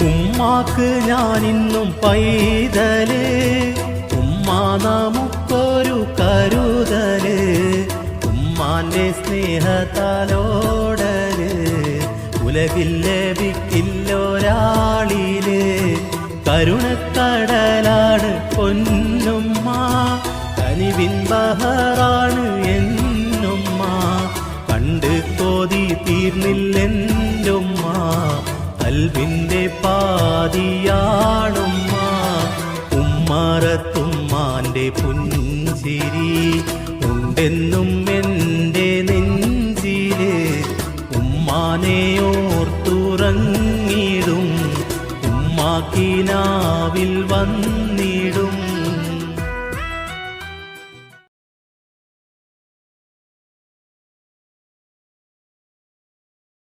ഉമ്മാക്ക് ഞാനിന്നും പൈതല്, ഉമ്മ നമുക്കൊരു കരുതല്, ഉമ്മാന്റെ സ്നേഹത്താലോടല് ഉലകിൽ ലഭിക്കില്ലൊരാളില്. കരുണക്കടലാണ് പൊന്നുമ്മ, കനിവിൻ ബഹറാണ് എന്നുമ്മ, കണ്ട് കൊതി തീർന്നില്ലെൻ്റുമ്മ, കൽവിൻ്റെ പാതിയാണുമ്മ. ഉമ്മറത്തുമ്മാൻ്റെ പുഞ്ചിരി ഉണ്ടെന്നും എൻ്റെ നെഞ്ചില്, ഉമ്മാനെ ഓർത്തുറങ്ങിടും ഉമ്മാക്കിനാവിൽ വന്ന്